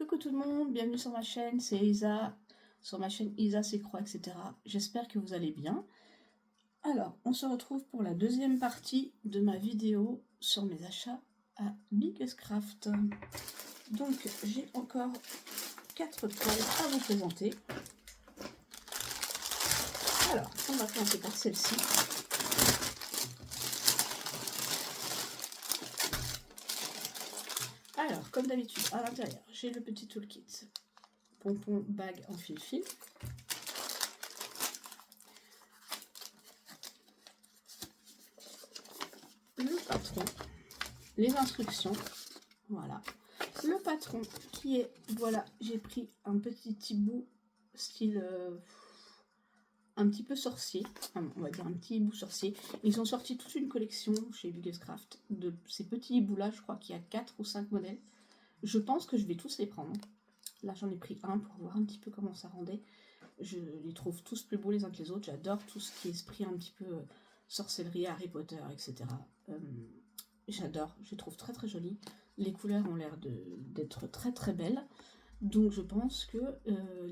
Coucou tout le monde, bienvenue sur ma chaîne, c'est Isa, sur ma chaîne Isa s'écroît, etc. J'espère que vous allez bien. Alors, on se retrouve pour la deuxième partie de ma vidéo sur mes achats à Biggest Craft. Donc, j'ai encore 4 toiles à vous présenter. Alors, on va commencer par celle-ci. Alors, comme d'habitude, à l'intérieur, j'ai le petit toolkit pompon bague en fil-fil. Le patron, les instructions, voilà. Le patron qui est, voilà, j'ai pris un petit bout style un petit peu sorcier, on va dire un petit hibou sorcier. Ils ont sorti toute une collection chez Biggest Craft de ces petits hiboux là, je crois qu'il y a 4 ou 5 modèles. Je pense que je vais tous les prendre. Là j'en ai pris un pour voir un petit peu comment ça rendait. Je les trouve tous plus beaux les uns que les autres. J'adore tout ce qui est esprit un petit peu sorcellerie, Harry Potter, etc. J'adore, je les trouve très très jolis. Les couleurs ont l'air d'être très très belles. Donc je pense que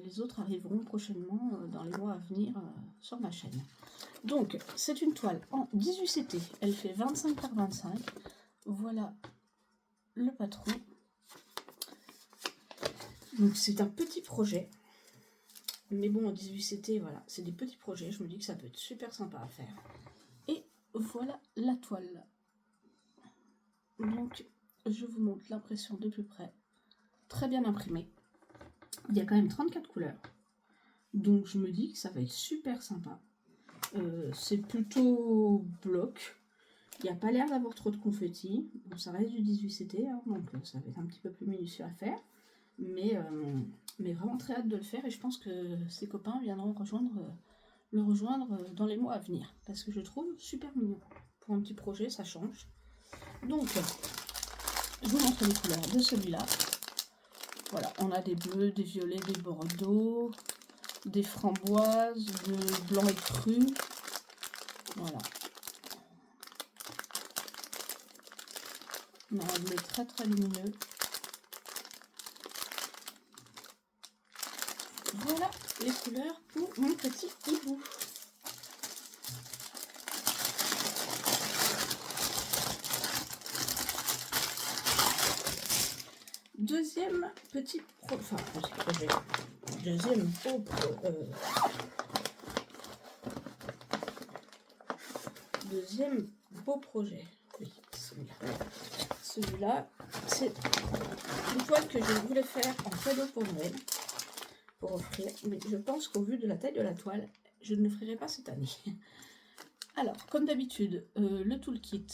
les autres arriveront prochainement dans les mois à venir sur ma chaîne. Donc c'est une toile en 18 CT, elle fait 25 par 25. Voilà le patron. Donc c'est un petit projet. Mais bon, en 18 CT, voilà, c'est des petits projets. Je me dis que ça peut être super sympa à faire. Et voilà la toile. Donc je vous montre l'impression de plus près. Très bien imprimée. Il y a quand même 34 couleurs. Donc je me dis que ça va être super sympa. C'est plutôt bloc. Il n'y a pas l'air d'avoir trop de confetti. Bon, ça reste du 18 CT, hein, donc ça va être un petit peu plus minutieux à faire. Mais vraiment très hâte de le faire. Et je pense que ses copains viendront le rejoindre dans les mois à venir. Parce que je trouve super mignon. Pour un petit projet, ça change. Donc, je vous montre les couleurs de celui-là. Voilà, on a des bleus, des violets, des bordeaux, des framboises, de blanc écru. Voilà. On a un bleu très très lumineux. Voilà les couleurs pour mon petit hibou. Deuxième petit projet. Deuxième beau projet. Oui, celui-là, c'est une toile que je voulais faire en cadeau pour Noël, pour offrir. Mais je pense qu'au vu de la taille de la toile, je ne le ferai pas cette année. Alors, comme d'habitude, le toolkit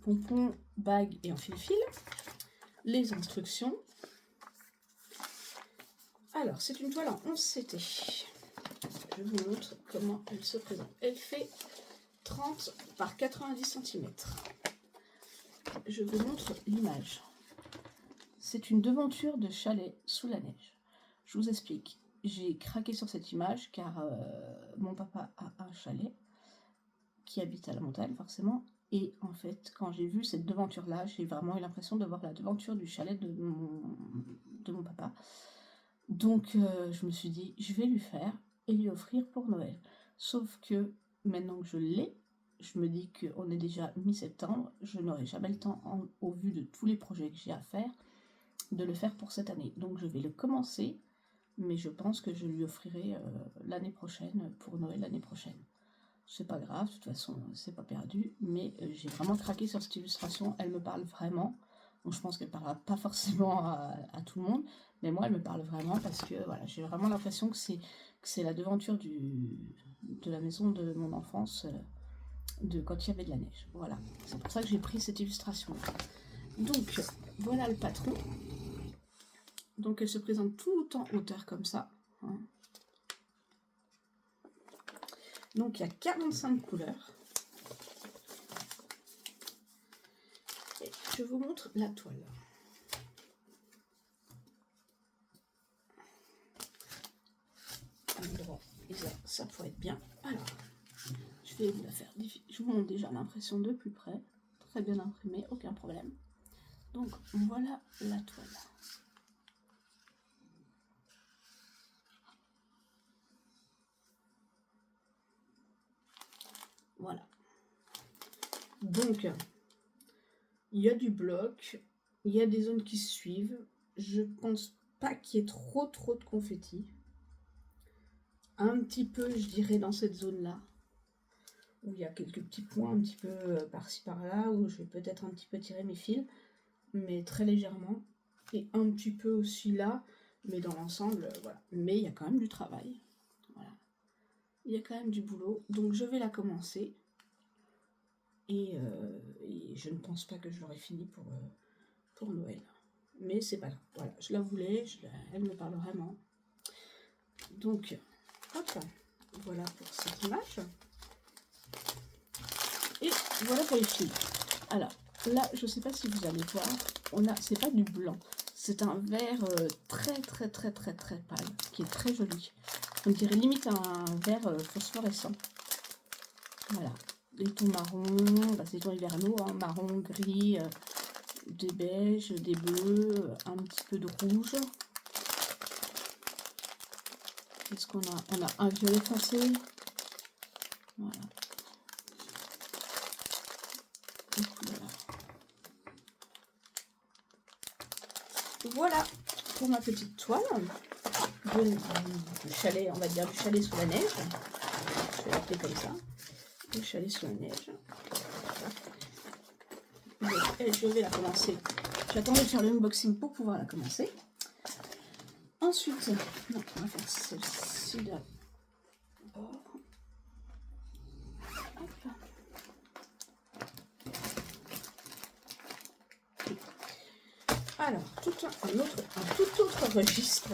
pompon, bague et en fil-fil. Les instructions. Alors, c'est une toile en 11 CT. Je vous montre comment elle se présente. Elle fait 30 par 90 cm. Je vous montre l'image. C'est une devanture de chalet sous la neige. Je vous explique. J'ai craqué sur cette image car mon papa a un chalet qui habite à la montagne forcément. Et en fait, quand j'ai vu cette devanture-là, j'ai vraiment eu l'impression de voir la devanture du chalet de mon papa. Donc, je me suis dit, je vais lui faire et lui offrir pour Noël. Sauf que, maintenant que je l'ai, je me dis qu'on est déjà mi-septembre, je n'aurai jamais le temps, au vu de tous les projets que j'ai à faire, de le faire pour cette année. Donc, je vais le commencer, mais je pense que je lui offrirai l'année prochaine, pour Noël l'année prochaine. C'est pas grave, de toute façon, c'est pas perdu, mais j'ai vraiment craqué sur cette illustration, elle me parle vraiment. Donc je pense qu'elle parlera pas forcément à tout le monde, mais moi elle me parle vraiment parce que voilà, j'ai vraiment l'impression que c'est la devanture de la maison de mon enfance, de quand il y avait de la neige. Voilà, c'est pour ça que j'ai pris cette illustration. Donc voilà le patron. Donc elle se présente tout en hauteur comme ça. Hein. Donc il y a 45 couleurs. Et je vous montre la toile. Endroit, ça pourrait être bien. Alors, je vais vous la faire. Je vous montre déjà l'impression de plus près. Très bien imprimée, aucun problème. Donc voilà la toile. Donc, il y a du bloc, il y a des zones qui se suivent. Je pense pas qu'il y ait trop de confetti. Un petit peu, je dirais, dans cette zone-là, où il y a quelques petits points un petit peu par-ci par-là, où je vais peut-être un petit peu tirer mes fils, mais très légèrement. Et un petit peu aussi là, mais dans l'ensemble, voilà. Mais il y a quand même du travail. Voilà. Il y a quand même du boulot. Donc je vais la commencer. Et je ne pense pas que je l'aurai fini pour Noël. Mais c'est pas grave. Voilà, je la voulais, elle me parle vraiment. Donc, hop, voilà pour cette image. Et voilà pour les filles. Alors, là, je ne sais pas si vous allez voir, c'est pas du blanc. C'est un vert très pâle, qui est très joli. On dirait limite un vert phosphorescent. Voilà. Les tons marrons, c'est des tons hivernaux, hein, marron, gris, des beiges, des bleus, un petit peu de rouge. Qu'est-ce qu'on a? On a un violet foncé. Voilà. Voilà pour ma petite toile du chalet, on va dire du chalet sous la neige. Je vais l'appeler comme ça. Le chalet sous la neige. Et je vais la commencer. J'attendais de faire le unboxing pour pouvoir la commencer. Ensuite, on va faire celle-ci d'abord. Alors, un tout autre registre.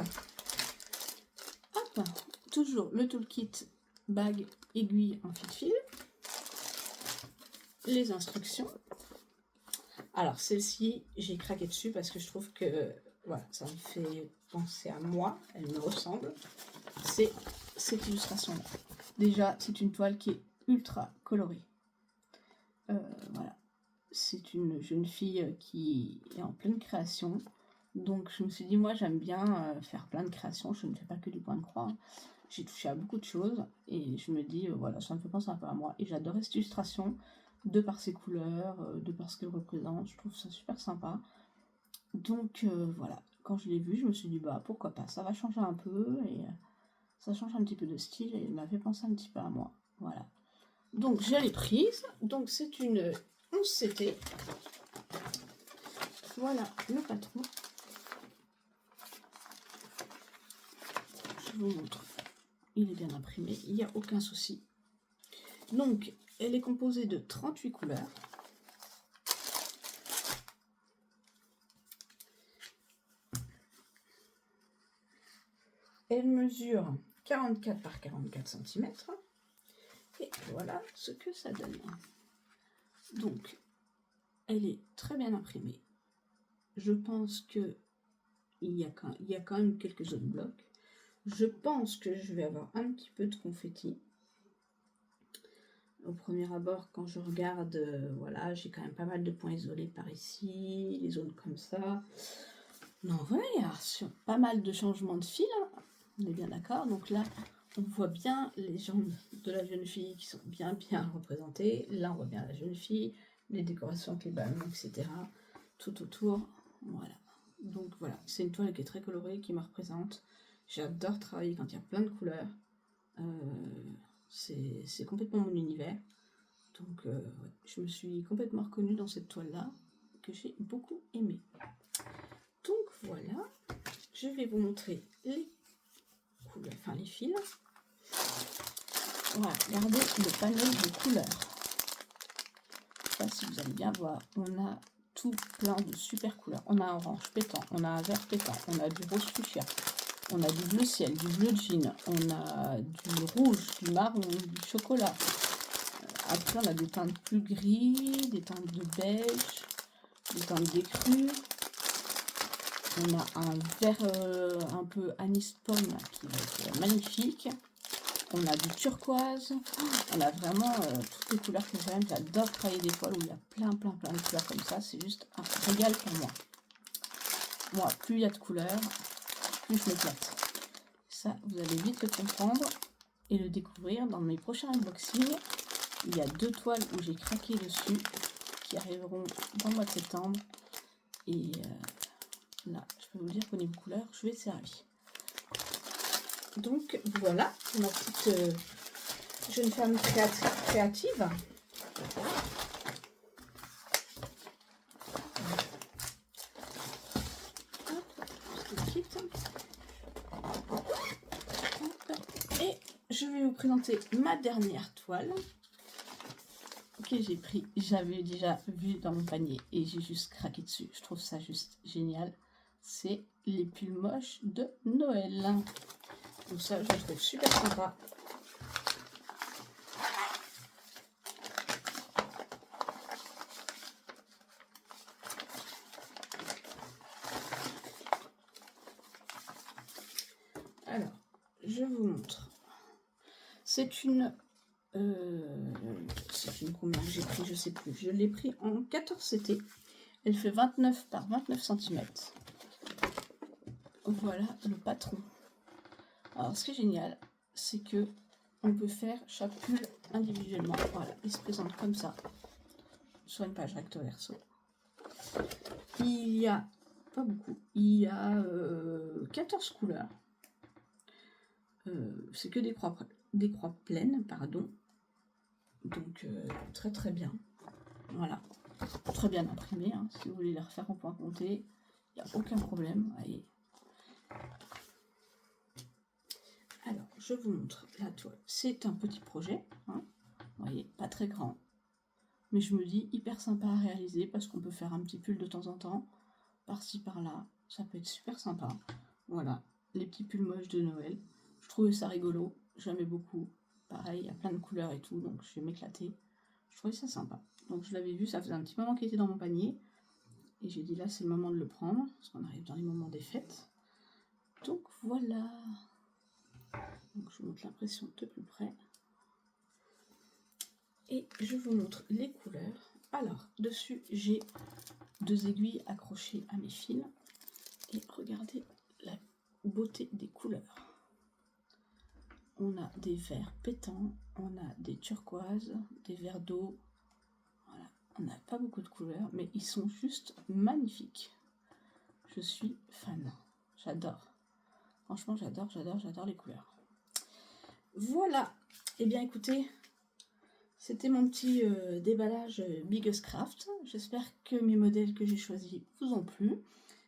Hop, toujours le toolkit bague aiguille en fil. Les instructions. Alors, celle-ci, j'ai craqué dessus parce que je trouve que voilà, ça me fait penser à moi, elle me ressemble. C'est cette illustration-là. Déjà, c'est une toile qui est ultra colorée. Voilà. C'est une jeune fille qui est en pleine création. Donc je me suis dit, moi j'aime bien faire plein de créations. Je ne fais pas que du point de croix. J'ai touché à beaucoup de choses. Et je me dis, voilà, ça me fait penser un peu à moi. Et j'adorais cette illustration, de par ses couleurs, de par ce qu'elle représente. Je trouve ça super sympa. Donc voilà, quand je l'ai vue, je me suis dit, bah pourquoi pas. Ça va changer un peu. Et ça change un petit peu de style. Et elle m'a fait penser un petit peu à moi. Voilà. Donc je l'ai prise. Donc c'est une 11CT. Voilà le patron. Je vous montre. Il est bien imprimé. Il n'y a aucun souci. Donc elle est composée de 38 couleurs. Elle mesure 44 par 44 cm. Et voilà ce que ça donne. Donc, elle est très bien imprimée. Je pense que il y a quand même quelques zones blocs. Je pense que je vais avoir un petit peu de confetti. Au premier abord, quand je regarde, voilà, j'ai quand même pas mal de points isolés par ici, les zones comme ça. Non, voilà, il y a pas mal de changements de fil, hein. On est bien d'accord. Donc là, on voit bien les jambes de la jeune fille qui sont bien représentées. Là, on voit bien la jeune fille, les décorations avec les ballons, etc. Tout autour, voilà. Donc voilà, c'est une toile qui est très colorée, qui me représente. J'adore travailler quand il y a plein de couleurs. C'est complètement mon univers. Donc ouais, je me suis complètement reconnue dans cette toile-là, que j'ai beaucoup aimée. Donc voilà, je vais vous montrer les couleurs, enfin les fils. Voilà, regardez le panel de couleurs. Je ne sais pas si vous allez bien voir, on a tout plein de super couleurs. On a un orange pétant, on a un vert pétant, on a du rose fuchsia, on a du bleu ciel, du bleu jean, on a du rouge, du marron, du chocolat. Après, on a des teintes plus gris, des teintes de beige, des teintes d'écru. On a un vert un peu anis pomme qui va être magnifique. On a du turquoise. On a vraiment toutes les couleurs que j'aime. J'adore travailler des toiles où il y a plein de couleurs comme ça. C'est juste un régal pour moi. Moi, plus il y a de couleurs, plus je m'éclate. Ça, vous allez vite le comprendre et le découvrir dans mes prochains unboxings. Il y a 2 toiles où j'ai craqué dessus. qui arriveront dans le mois de septembre. Et là, je peux vous dire qu'au niveau couleur, je vais être servie. Donc voilà, ma petite jeune femme créative. Et je vais vous présenter ma dernière toile que j'ai pris. J'avais déjà vu dans mon panier et j'ai juste craqué dessus. Je trouve ça juste génial. C'est les pulls moches de Noël. Donc ça, je le trouve super sympa. Alors, je vous montre. C'est une combien que j'ai pris, je sais plus. Je l'ai pris en 14 CT. Elle fait 29 par 29 cm. Voilà le patron. Alors, ce qui est génial, c'est que on peut faire chaque pull individuellement. Voilà, il se présente comme ça, sur une page recto verso. Il y a, pas beaucoup, il y a 14 couleurs. C'est que des croix pleines, pardon. Donc, très très bien. Voilà, très bien imprimé. Hein. Si vous voulez les refaire en point compté, il n'y a aucun problème. Voyez. Alors, je vous montre la toile. C'est un petit projet. Hein. Vous voyez, pas très grand. Mais je me dis hyper sympa à réaliser parce qu'on peut faire un petit pull de temps en temps. Par-ci, par-là. Ça peut être super sympa. Voilà, les petits pulls moches de Noël. Je trouvais ça rigolo. J'aimais beaucoup. Pareil, il y a plein de couleurs et tout. Donc, je vais m'éclater. Je trouvais ça sympa. Donc, je l'avais vu. Ça faisait un petit moment qu'il était dans mon panier. Et j'ai dit là, c'est le moment de le prendre. Parce qu'on arrive dans les moments des fêtes. Donc, voilà. Donc, je vous montre l'impression de plus près. Et je vous montre les couleurs. Alors, dessus, j'ai 2 aiguilles accrochées à mes fils. Et regardez la beauté des couleurs. On a des verts pétants, on a des turquoises, des verts d'eau. Voilà, on n'a pas beaucoup de couleurs, mais ils sont juste magnifiques. Je suis fan. J'adore. Franchement, j'adore les couleurs. Voilà. Eh bien, écoutez, c'était mon petit déballage Biggest Craft. J'espère que mes modèles que j'ai choisis vous ont plu.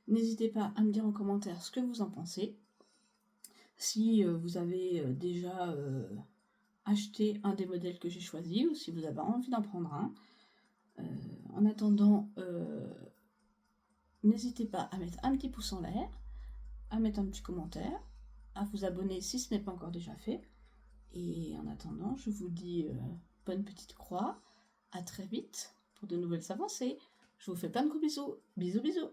N'hésitez pas à me dire en commentaire ce que vous en pensez. Si vous avez déjà acheté un des modèles que j'ai choisi ou si vous avez envie d'en prendre un. En attendant, n'hésitez pas à mettre un petit pouce en l'air, à mettre un petit commentaire, à vous abonner si ce n'est pas encore déjà fait. Et en attendant, je vous dis bonne petite croix, à très vite pour de nouvelles avancées. Je vous fais plein de gros bisous. Bisous, bisous.